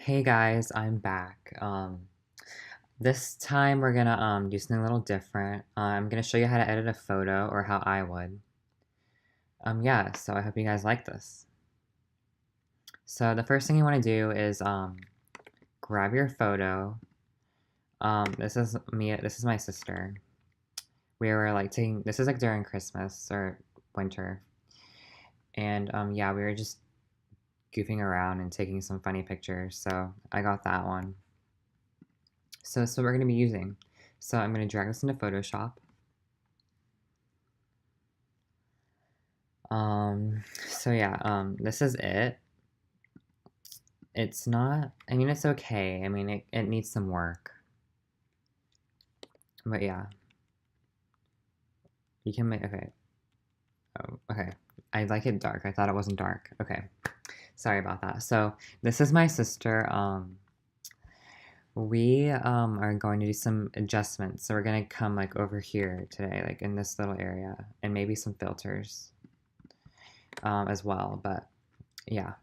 Hey guys, I'm back. This time we're gonna do something a little different. I'm gonna show you how to edit a photo or how I would. Yeah, so I hope you guys like this. So the first thing you want to do is grab your photo. This is me. This is my sister. We were like taking. This is like during Christmas or winter, and yeah, we were just goofing around and taking some funny pictures. So I got that one. So that's what we're gonna be using. So I'm gonna drag this into Photoshop. So yeah, this is it. It's not, I mean, it's okay. I mean, it needs some work. But yeah, you can make, okay. Oh, okay. I like it dark. I thought it wasn't dark. Okay. Sorry about that. So this is my sister. We are going to do some adjustments. So we're gonna come like over here today, like in this little area, and maybe some filters as well. But yeah.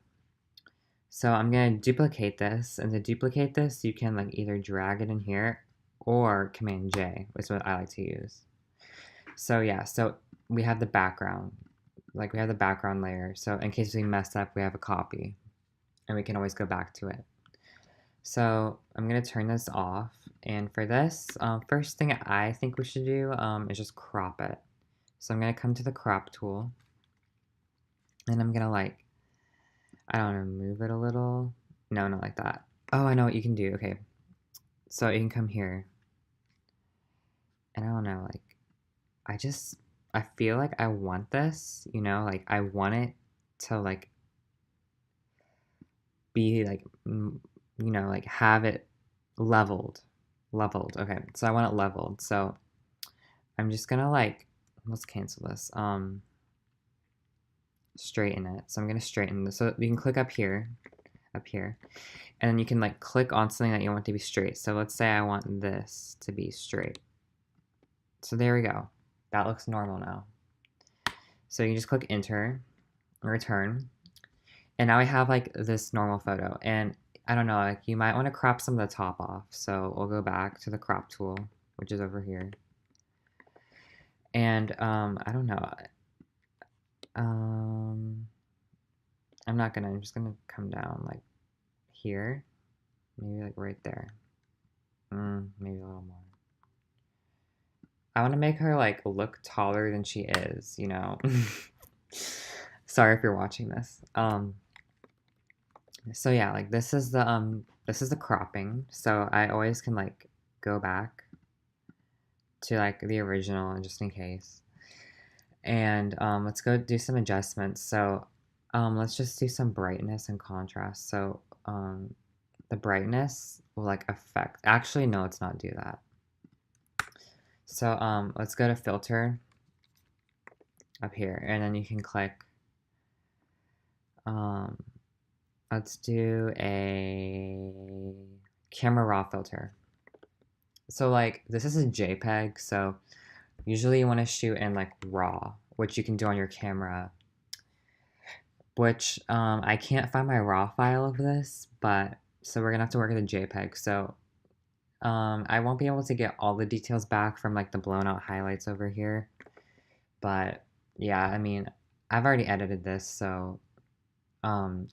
So I'm going to duplicate this, and to duplicate this, you can like either drag it in here or Command J, is what I like to use. So yeah, so we have the background, like we have the background layer. So in case we mess up, we have a copy, and we can always go back to it. So I'm going to turn this off, and for this, first thing I think we should do is just crop it. So I'm going to come to the crop tool, and I'm going to like, I don't know, move it a little. No, not like that. Oh, I know what you can do. Okay, so you can come here, and I don't know, like, I feel like I want this, like, I want it to, like, be, like, like, have it leveled. Leveled, okay, so I want it leveled, so I'm just gonna, like, let's cancel this, straighten it, so I'm gonna straighten this, so you can click up here, and then you can, like, click on something that you want to be straight, so let's say I want this to be straight. So there we go. That looks normal now. So you just click enter, return, and now I have like this normal photo. And I don't know, like you might want to crop some of the top off. So we'll go back to the crop tool, which is over here. And I don't know. I'm just gonna come down like here, maybe like right there. Maybe a little more. I want to make her like look taller than she is. Sorry if you're watching this. So yeah, like this is the cropping. So I always can like go back to like the original just in case. And let's go do some adjustments. So let's just do some brightness and contrast. So the brightness will like affect. Actually, no, let's not do that. So let's go to filter up here, and then you can click. Um, let's do a camera raw filter. So like this is a JPEG, so usually you want to shoot in like raw, which you can do on your camera. Which I can't find my raw file of this, but so we're gonna have to work with a JPEG. So I won't be able to get all the details back from like the blown out highlights over here. But yeah, I mean, I've already edited this, so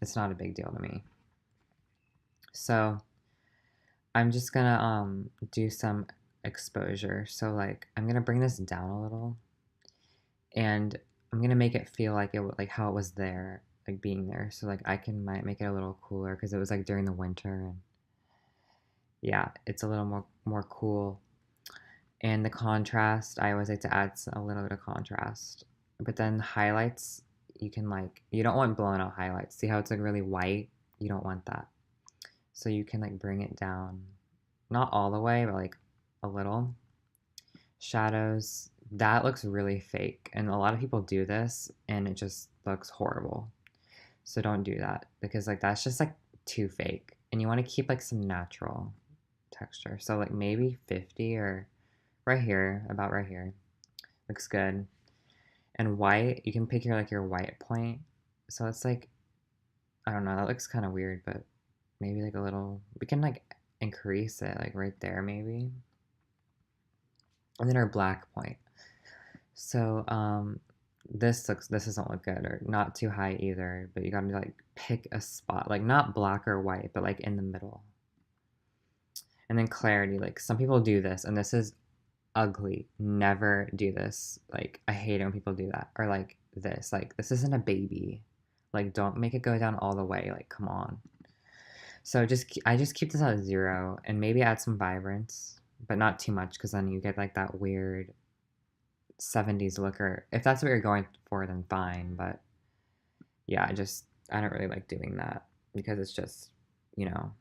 it's not a big deal to me. So I'm just gonna do some exposure. So like I'm gonna bring this down a little, and I'm gonna make it feel like like how it was there, like being there. So like might make it a little cooler because it was like during the winter, and yeah, it's a little more cool. And the contrast, I always like to add a little bit of contrast. But then highlights, you can like you don't want blown out highlights. See how it's like really white? You don't want that. So you can like bring it down, not all the way, but like a little. Shadows, that looks really fake, and a lot of people do this and it just looks horrible. So don't do that because like that's just like too fake, and you want to keep like some natural texture. So like maybe 50 or right here, about right here, looks good. And white, you can pick your like your white point. So it's like, I don't know, that looks kind of weird, but maybe like a little, we can like increase it like right there maybe. And then our black point. So this doesn't look good, or not too high either, but you gotta like pick a spot, like not black or white, but like in the middle. And then clarity, like some people do this, and this is ugly. Never do this. Like I hate it when people do that. Or like this isn't a baby. Like don't make it go down all the way. Like come on. So I just keep this at 0 and maybe add some vibrance, but not too much because then you get like that weird 70s look. Or if that's what you're going for, then fine. But yeah, I don't really like doing that because it's just, you know,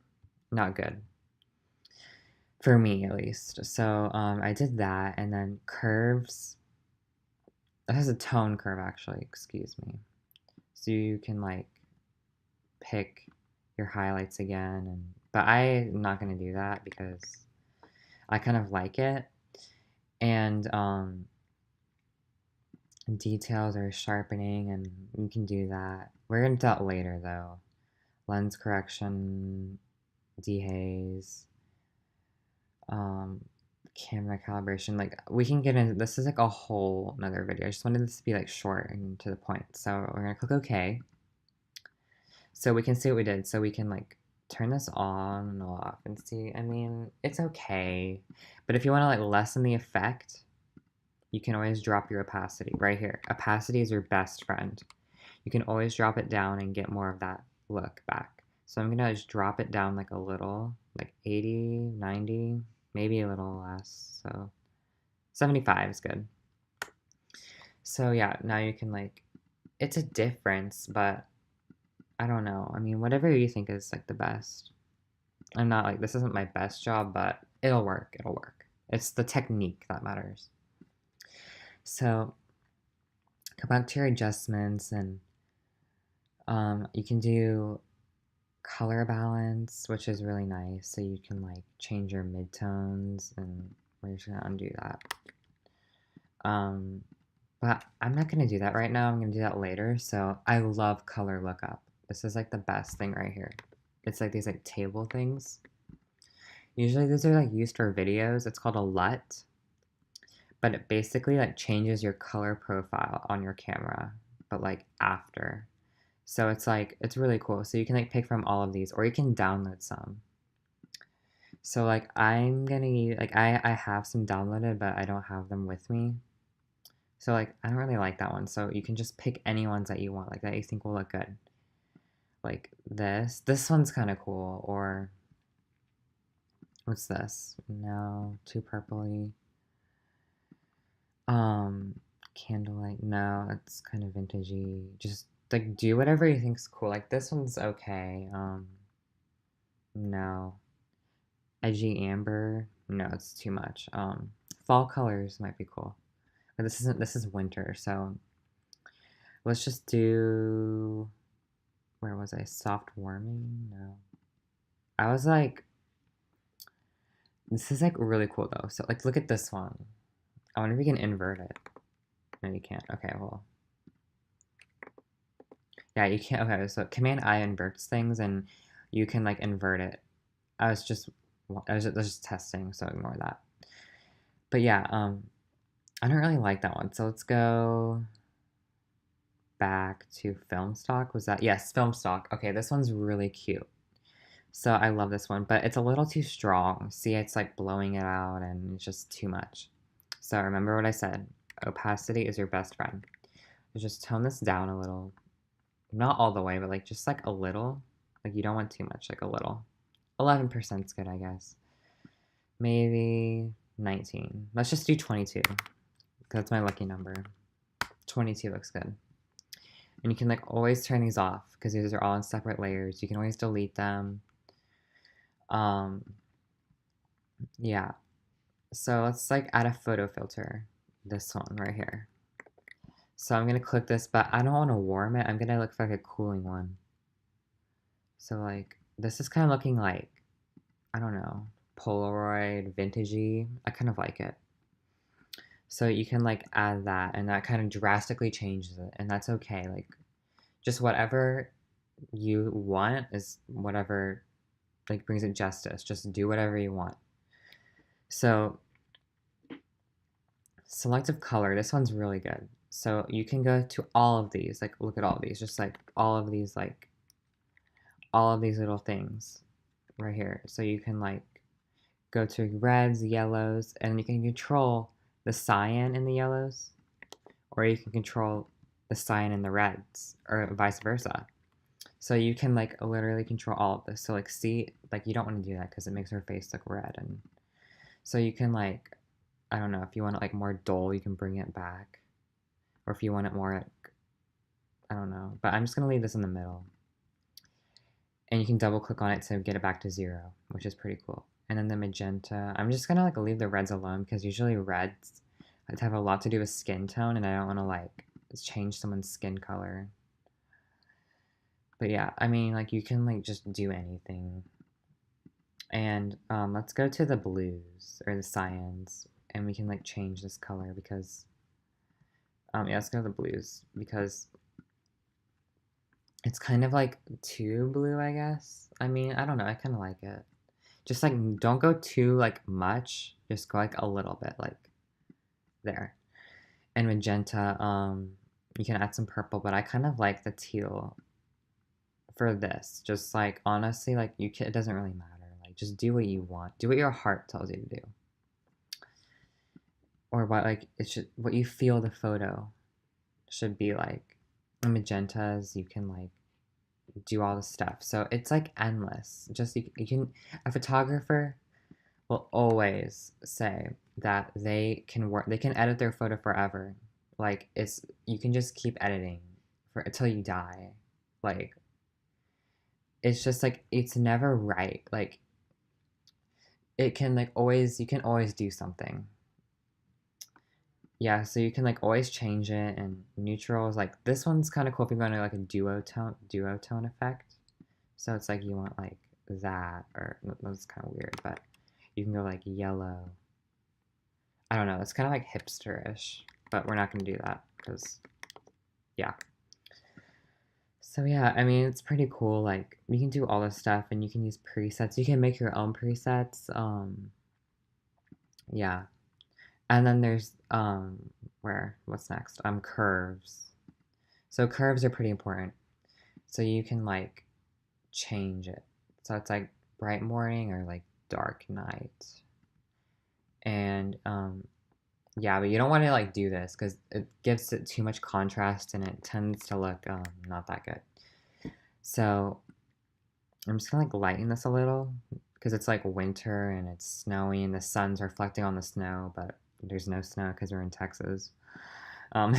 not good. For me at least. So I did that, and then curves. It has a tone curve actually, excuse me. So you can like pick your highlights again, but I'm not gonna do that because I kind of like it. And details or sharpening, and you can do that. We're gonna do that later though. Lens correction, dehaze, camera calibration. Like we can get into this, is like a whole another video. I just wanted this to be like short and to the point. So we're gonna click OK. So we can see what we did. So we can like turn this on and off and see. I mean, it's okay. But if you want to like lessen the effect, you can always drop your opacity right here. Opacity is your best friend. You can always drop it down and get more of that look back. So I'm gonna just drop it down like a little, like 80, 90, maybe a little less. So 75 is good. So yeah, now you can like, it's a difference, but I don't know. I mean, whatever you think is like the best. I'm not like, this isn't my best job, but it'll work. It'll work. It's the technique that matters. So go back to your adjustments, and you can do color balance, which is really nice. So you can like change your midtones, and we're just gonna undo that. But I'm not gonna do that right now. I'm gonna do that later. So I love color lookup. This is like the best thing right here. It's like these like table things. Usually these are like used for videos. It's called a LUT, but it basically like changes your color profile on your camera, but like after. So it's like, it's really cool. So you can like pick from all of these, or you can download some. So like I'm gonna use, like I have some downloaded, but I don't have them with me. So like I don't really like that one. So you can just pick any ones that you want, like that you think will look good. Like this one's kind of cool. Or what's this? No, too purpley. Candlelight. No, it's kind of vintagey. Just like do whatever you think's cool. Like this one's okay. No. Edgy amber. No, it's too much. Fall colors might be cool. But this is winter, so let's just do, where was I? Soft warming? No. I was like, this is like really cool though. So like look at this one. I wonder if we can invert it. No, you can't. Okay, well. Yeah, you can't. Okay, so Command I inverts things, and you can like invert it. I was just testing, so ignore that. But yeah, I don't really like that one. So let's go back to film stock. Was that? Yes, film stock. Okay, this one's really cute. So I love this one, but it's a little too strong. See, it's like blowing it out, and it's just too much. So remember what I said. Opacity is your best friend. Just tone this down a little. Not all the way, but like just like a little. Like you don't want too much, like a little. 11% is good, I guess. Maybe 19. Let's just do 22. That's my lucky number. 22 looks good. And you can like always turn these off because these are all in separate layers. You can always delete them. Yeah. So let's like add a photo filter. This one right here. So I'm gonna click this, but I don't want to warm it. I'm gonna look for like a cooling one. So like this is kind of looking like, I don't know, Polaroid, vintagey. I kind of like it. So you can like add that, and that kind of drastically changes it, and that's okay. Like just whatever you want is whatever like brings it justice. Just do whatever you want. So selective color, this one's really good. So you can go to all of these, like look at all of these, just like all of these, like all of these little things right here. So you can like go to reds, yellows, and you can control the cyan in the yellows, or you can control the cyan in the reds, or vice versa. So you can like literally control all of this. So like see, like you don't want to do that because it makes her face look red. And so you can like, I don't know, if you want it like more dull, you can bring it back. Or if you want it more like, I don't know. But I'm just going to leave this in the middle. And you can double click on it to get it back to 0, which is pretty cool. And then the magenta, I'm just going to like leave the reds alone because usually reds have a lot to do with skin tone and I don't want to like change someone's skin color. But yeah, I mean like you can like just do anything. And let's go to the blues or the cyans and we can like change this color because yeah, let's go to the blues because it's kind of like too blue, I guess. I mean, I don't know, I kind of like it. Just like don't go too like much, just go like a little bit, like there. And magenta, you can add some purple, but I kind of like the teal for this. Just like honestly, like you can, it doesn't really matter. Like just do what you want, do what your heart tells you to do, or what like it should, what you feel the photo should be like. And magentas, you can like do all the stuff. So it's like endless. Just you can, a photographer will always say that they can work, they can edit their photo forever. Like it's, you can just keep editing for until you die. Like it's just like it's never right. Like it can like always, you can always do something. Yeah, so you can like always change it, and neutrals, like this one's kind of cool if you're going to like a duotone effect. So it's like you want like that, or that's kind of weird, but you can go like yellow. I don't know, it's kind of like hipster-ish, but we're not going to do that because yeah. So yeah, I mean, it's pretty cool. Like you can do all this stuff and you can use presets. You can make your own presets. Yeah. And then there's what's next? Curves. So curves are pretty important. So you can like change it. So it's like bright morning or like dark night. And yeah, but you don't want to like do this because it gives it too much contrast and it tends to look not that good. So I'm just gonna like lighten this a little because it's like winter and it's snowy and the sun's reflecting on the snow, but there's no snow because we're in Texas. Um,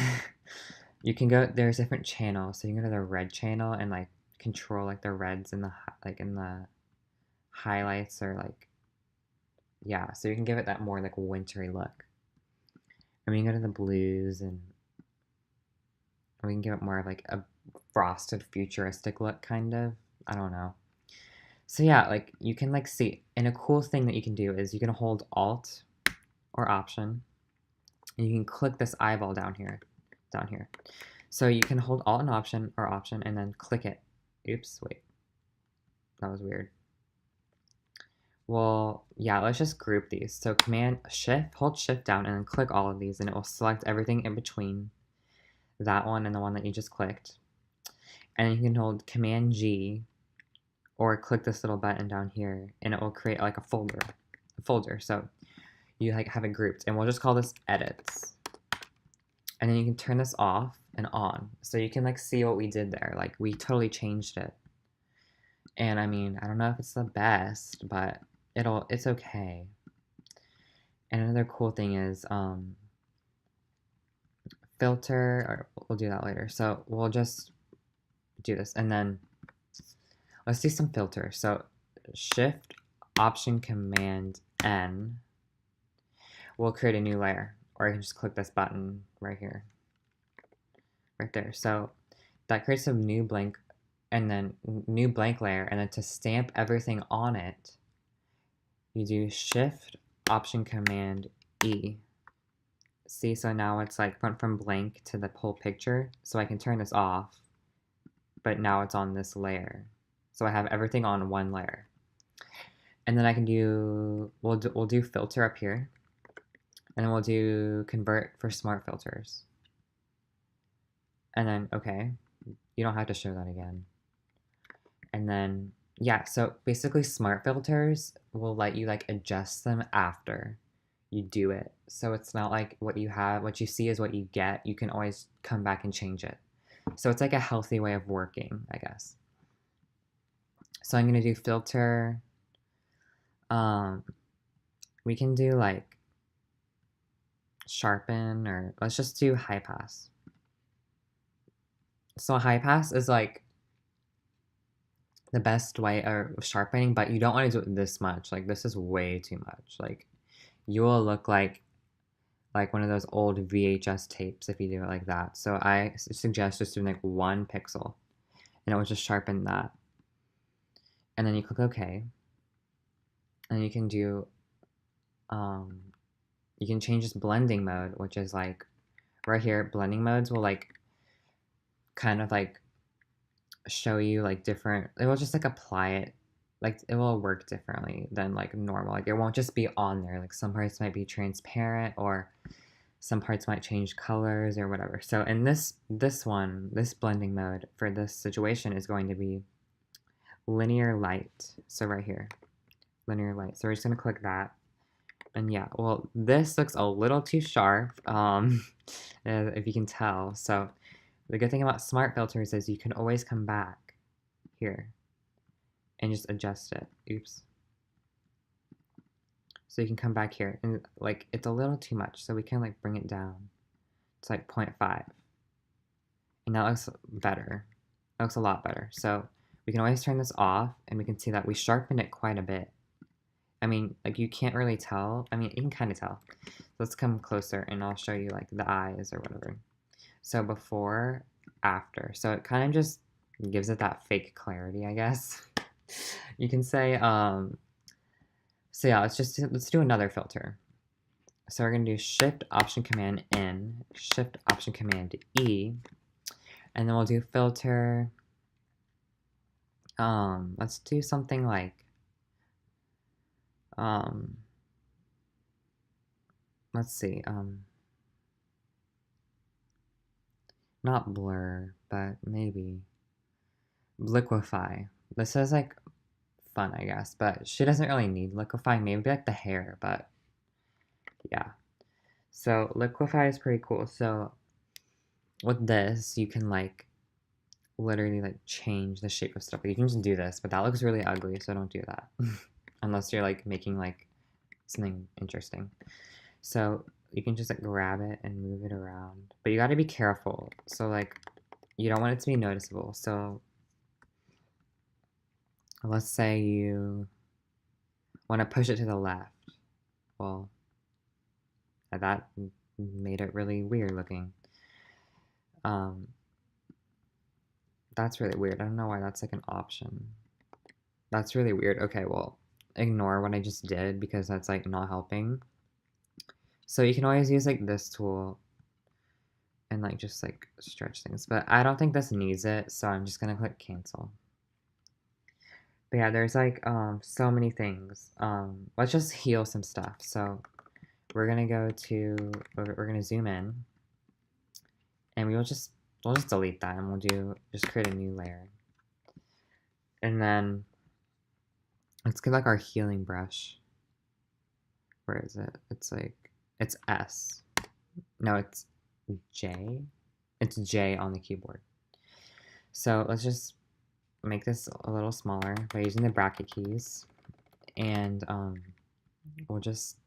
you can go, there's different channels, so you can go to the red channel and like control like the reds in the like in the highlights, or like yeah, so you can give it that more like wintry look. And we can go to the blues and we can give it more of like a frosted futuristic look, kind of. I don't know. So yeah, like you can like see, and a cool thing that you can do is you can hold Alt or Option, and you can click this eyeball down here. So you can hold Alt and Option or Option and then click it. Oops, wait. That was weird. Well, yeah, let's just group these. So hold Shift down and then click all of these and it will select everything in between that one and the one that you just clicked. And you can hold Command G or click this little button down here and it will create like a folder. So you like have it grouped, and we'll just call this edits. And then you can turn this off and on. So you can like see what we did there. Like we totally changed it. And I mean, I don't know if it's the best, but it's okay. And another cool thing is filter, or we'll do that later. So we'll just do this and then let's do some filter. So Shift Option Command N will create a new layer, or you can just click this button right here, right there. So that creates a new blank, and then new blank layer, and then to stamp everything on it, you do Shift Option Command E. See, so now it's like went from blank to the whole picture. So I can turn this off, but now it's on this layer. So I have everything on one layer. And then I can do, we'll do filter up here. And then we'll do convert for smart filters. And then, okay, you don't have to show that again. And then, yeah, so basically smart filters will let you like adjust them after you do it. So it's not like what you see is what you get. You can always come back and change it. So it's like a healthy way of working, I guess. So I'm gonna do filter. We can do like sharpen, or let's just do high pass. So high pass is like the best way of sharpening, but you don't want to do it this much. Like this is way too much. Like you will look like one of those old VHS tapes if you do it like that. So I suggest just doing like 1 pixel, and it will just sharpen that. And then you click OK, and you can do you can change this blending mode, which is like right here. Blending modes will like kind of like show you like different, it will just like apply it, like it will work differently than like normal. Like it won't just be on there. Like some parts might be transparent, or some parts might change colors or whatever. So in this blending mode for this situation is going to be linear light. So right here, linear light. So we're just gonna click that. And yeah, well, this looks a little too sharp, if you can tell. So the good thing about smart filters is you can always come back here and just adjust it. Oops. So you can come back here, and like it's a little too much, so we can like bring it down to like 0.5. And that looks better. That looks a lot better. So we can always turn this off, and we can see that we sharpened it quite a bit. I mean, like you can't really tell. I mean, you can kind of tell. Let's come closer, and I'll show you like the eyes or whatever. So before, after. So it kind of just gives it that fake clarity, I guess. You can say, so yeah, let's do another filter. So we're gonna do Shift Option Command N, Shift Option Command E, and then we'll do filter. Let's do something like, let's see, not blur, but maybe liquefy. This is like fun, I guess, but she doesn't really need liquefy. Maybe like the hair, but yeah. So liquefy is pretty cool. So with this, you can like literally like change the shape of stuff. Like, you can just do this, but that looks really ugly, so don't do that. Unless you're like making like something interesting. So you can just like grab it and move it around, but you got to be careful. So like you don't want it to be noticeable. So let's say you want to push it to the left. Well, that made it really weird looking. That's really weird. I don't know why that's like an option. That's really weird. Okay, well, ignore what I just did because that's like not helping. So you can always use like this tool and like just like stretch things, but I don't think this needs it, so I'm just gonna click cancel. But yeah, there's like so many things. Let's just heal some stuff. So we're gonna we're gonna zoom in, and we'll just delete that, and we'll just create a new layer. And then let's get like our healing brush. Where is it? It's S. No, it's J. It's J on the keyboard. So let's just make this a little smaller by using the bracket keys, and we'll just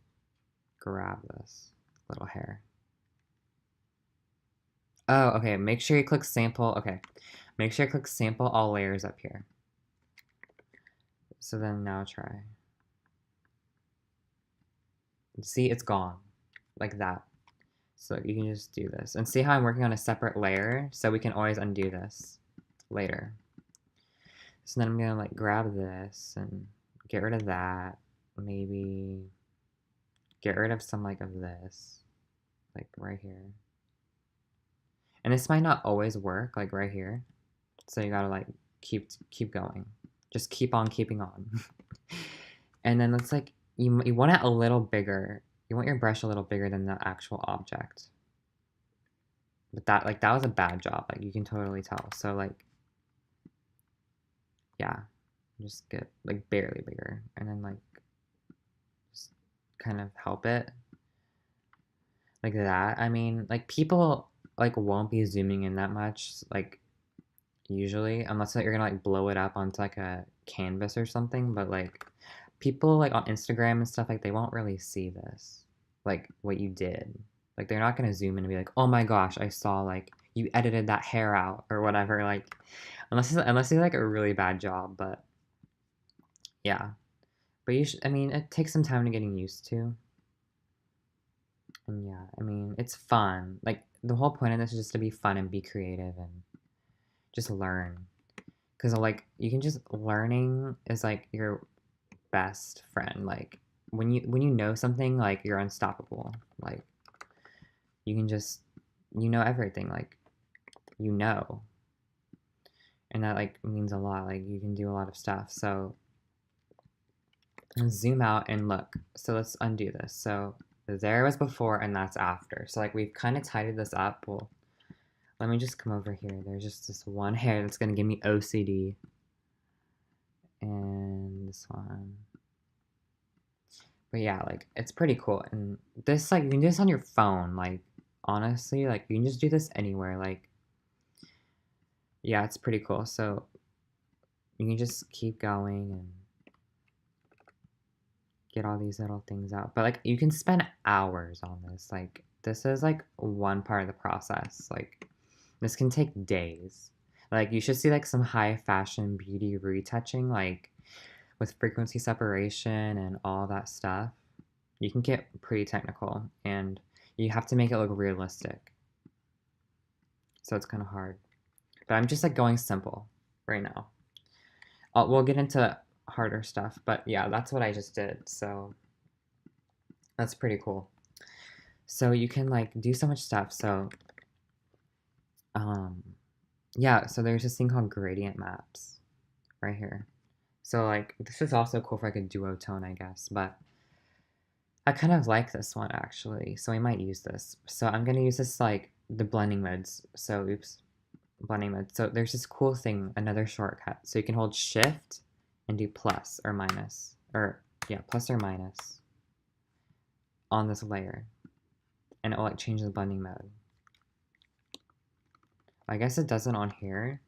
grab this little hair. Oh, okay, make sure you click sample. Okay, make sure you click sample all layers up here. So then now try. See, it's gone, like that. So you can just do this. And see how I'm working on a separate layer? So we can always undo this later. So then I'm gonna like grab this and get rid of that. Maybe get rid of some like of this, like right here. And this might not always work, like right here. So you gotta like keep going. Just keep on keeping on. And then let's like, you want it a little bigger. You want your brush a little bigger than the actual object. But that was a bad job. Like, you can totally tell. So, like, yeah, just get, like, barely bigger. And then, like, just kind of help it. Like that. I mean, like, people, like, won't be zooming in that much, like, usually. Unless, like, you're gonna, like, blow it up onto, like, a canvas or something. But, like, people, like, on Instagram and stuff, like, they won't really see this. Like, what you did. Like, they're not gonna zoom in and be like, oh my gosh, I saw, like, you edited that hair out or whatever. Like, unless it's like a really bad job, but yeah. But you should, I mean, it takes some time to getting used to. And yeah, I mean, it's fun. Like, the whole point of this is just to be fun and be creative and just learn. Because, like, you can just, learning is like your best friend. Like, when you know something, like, you're unstoppable. Like, you can just, you know everything. Like, you know. And that, like, means a lot. Like, you can do a lot of stuff. So, zoom out and look. So let's undo this. So there was before and that's after. So, like, we've kind of tidied this up. Well, let me just come over here. There's just this one hair that's going to give me OCD. And this one. But yeah, like, it's pretty cool. And this, like, you can do this on your phone. Like, honestly, like, you can just do this anywhere. Like, yeah, it's pretty cool. So you can just keep going and get all these little things out. But, like, you can spend hours on this. Like, this is, like, one part of the process. Like, this can take days. Like, you should see, like, some high fashion beauty retouching, like, with frequency separation and all that stuff. You can get pretty technical, and you have to make it look realistic. So it's kind of hard. But I'm just, like, going simple right now. We'll get into harder stuff, but yeah, that's what I just did. So that's pretty cool. So you can, like, do so much stuff. So yeah, so there's this thing called gradient maps right here. So, like, this is also cool for, like, a duotone, I guess, but I kind of like this one actually, so we might use this. So I'm gonna use this, like, the blending modes. So oops, blending mode. So there's this cool thing, another shortcut. So you can hold shift and do plus or minus, or yeah, plus or minus on this layer, and it will, like, change the blending mode. I guess it doesn't on here.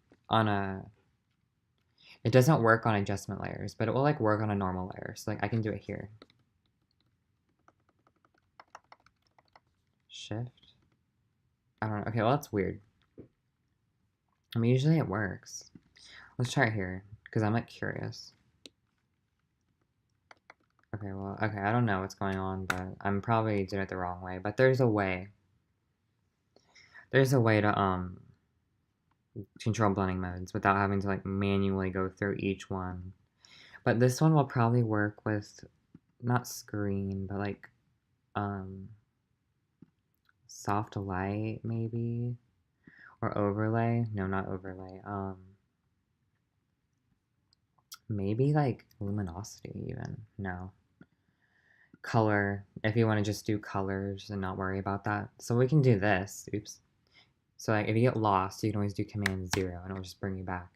It doesn't work on adjustment layers, but it will, like, work on a normal layer. So, like, I can do it here. Shift. I don't know. Okay, well, that's weird. I mean, usually it works. Let's try it here, because I'm, like, curious. Okay, well, okay, I don't know what's going on, but I'm probably doing it the wrong way. But there's a way. There's a way to control blending modes without having to, like, manually go through each one. But this one will probably work with not screen, but, like, soft light maybe, or overlay. No, not overlay. Maybe, like, luminosity even. No. Color, if you want to just do colors and not worry about that. So we can do this. Oops. So, like, if you get lost, you can always do Command 0 and it'll just bring you back.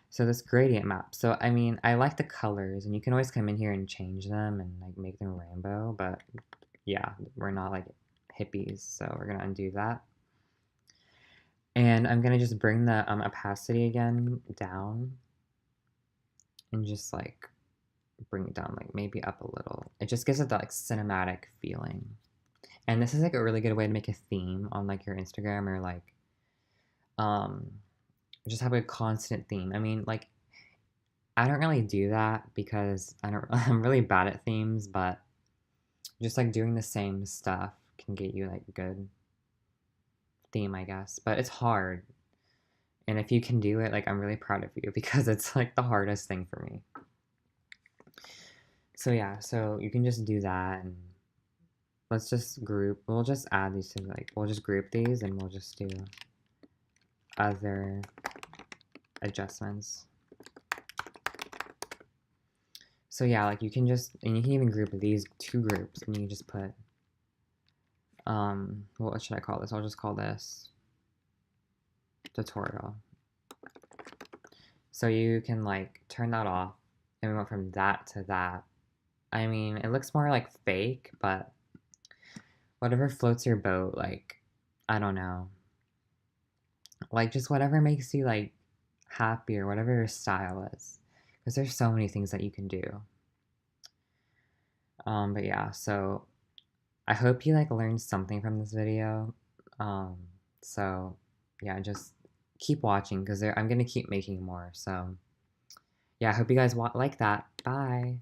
So this gradient map. So, I mean, I like the colors, and you can always come in here and change them and, like, make them rainbow, but yeah, we're not, like, hippies, so we're gonna undo that. And I'm gonna just bring the opacity again down and just, like, bring it down, like, maybe up a little. It just gives it that, like, cinematic feeling. And this is, like, a really good way to make a theme on, like, your Instagram, or, like, just have a constant theme. I mean, like, I don't really do that because I'm really bad at themes, but just, like, doing the same stuff can get you, like, good theme, I guess. But it's hard. And if you can do it, like, I'm really proud of you, because it's, like, the hardest thing for me. So yeah, so you can just do that, and let's just group. We'll just add these to, like, we'll just group these, and we'll just do other adjustments. So yeah, like you can just, and you can even group these two groups, and you just put, what should I call this? I'll just call this tutorial. So you can like turn that off, and we went from that to that. I mean, it looks more like fake, but whatever floats your boat, like, I don't know. Like, just whatever makes you, like, happy or whatever your style is. Because there's so many things that you can do. But yeah, so I hope you, like, learned something from this video. Um, so, yeah, just keep watching because I'm going to keep making more. So, yeah, I hope you guys like that. Bye.